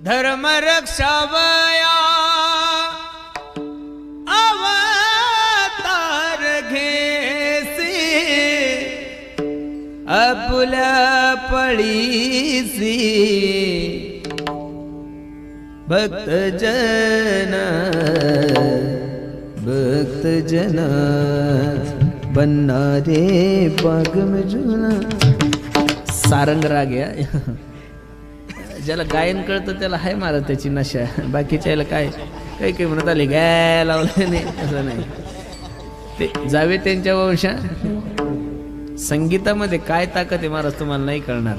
धर्म रक्षावया अवतार घेसी आपुल्या पळीसी भक्त जना बनणारे बाग में जुना. सारंग राग या ज्याला गायन कळतं त्याला हाय मारा त्याची नशा. बाकीच्याला काय काही काही म्हणत आले गाय लावलं नाही असं नाही. ते जावे त्यांच्या वंशा. संगीतामध्ये काय ताकद आहे महाराज तुम्हाला नाही कळणार.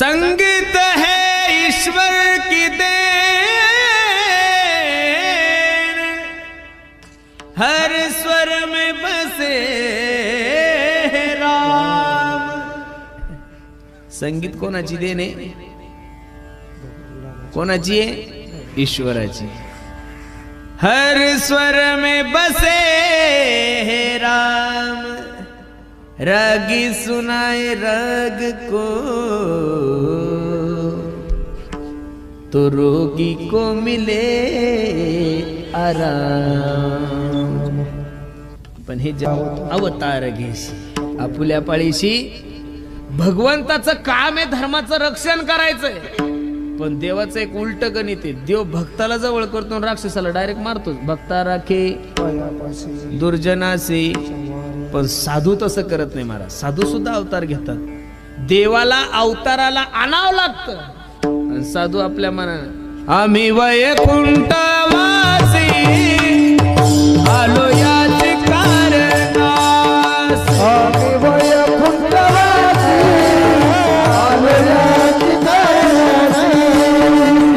संगीत है ईश्वर की देन, हर स्वर में बसे राम. संगीत कोणाची देन आहे? कोणाची आहे? ईश्वराची. हर स्वर में बसे राम, रागी सुनाए राग को तो रोगी को मिले आराम. पण हे अवतार घेशी आपुल्या पाळीशी. भगवंताचं काम आहे धर्माचं रक्षण करायचंय. पण देवाचं एक उलट गणित आहे. देव भक्ताला जवळ करतो आणि राक्षसाला डायरेक्ट मारतो. भक्ता राखे दुर्जनासी. पण साधू तसं करत नाही महाराज. साधू सुद्धा अवतार घेतात. देवाला अवताराला आणावं लागतं. आणि साधू आपल्या मनानं आम्ही वैकुंठवासी आलो याचे कारणास. आम्ही वैकुंठवासी आलो याचे कारणास.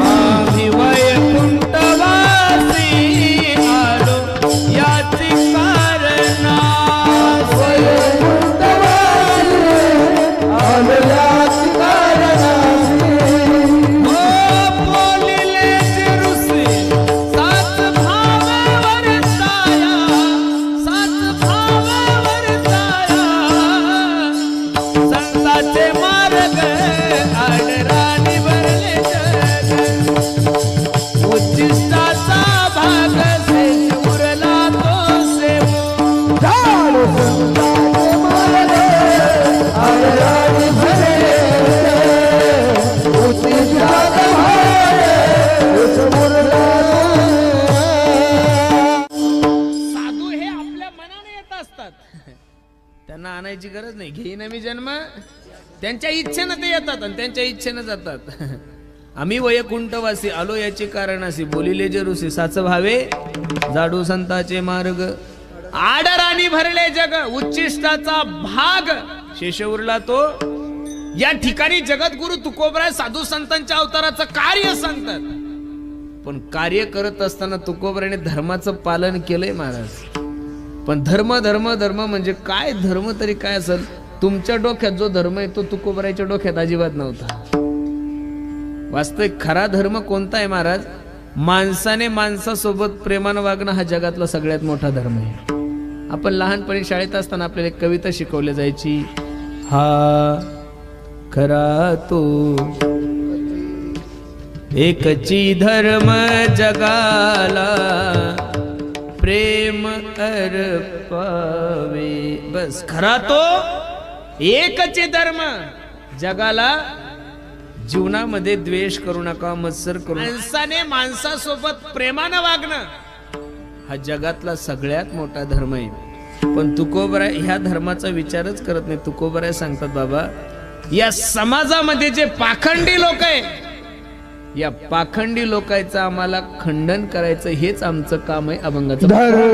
आम्ही वैकुंठवासी आलो याचे कारणास. वैकुंठवासी आलो याचे कारणास. त्यांना आणायची गरज नाही. घेईन मी जन्म. त्यांच्या इच्छेनं ते येतात आणि त्यांच्या इच्छेनं जातात. आम्ही वैकुंठवासी आलो याचे कारण असे बोलिले जे ऋषी साच भावे जाडू संताचे मार्ग. आडराणी भरले जग उच्चिष्टाचा भाग शेष उरला तो. या ठिकाणी जगद्गुरु तुकोबराय साधू संतांच्या अवताराचं कार्य सांगतात. पण कार्य करत असताना तुकोबरायने धर्माचं पालन केलंय महाराज. पण धर्म धर्म धर्म म्हणजे काय? धर्म तरी काय असेल? तुमच्या डोक्यात जो धर्म आहे तो तुकोबरायच्या डोक्यात अजिबात नव्हता. वास्तविक खरा धर्म कोणता आहे महाराज? माणसाने माणसासोबत प्रेमानं वागणं हा जगातला सगळ्यात मोठा धर्म आहे. आपण लहानपणी शाळेत असताना आपल्याला एक कविता शिकवली जायची. हा खरा तो एकची धर्म जगाला प्रेम अर्पावे. बस खरा तो एकच धर्म जगाला. जीवनामध्ये द्वेष करू नका, मत्सर करू. माणसाने माणसासोबत प्रेमानं वागणं हा जगातला सगळ्यात मोठा धर्म आहे. पण तुकोबराय ह्या धर्माचा विचारच करत नाही. तुकोबराय सांगतात बाबा या समाजामध्ये जे पाखंडी लोक आहे या पाखंडी लोकांचं आम्हाला खंडन करायचं हेच आमचं काम आहे. अभंगाचं धर्माचे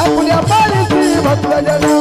आपल्या पालखी भक्त जन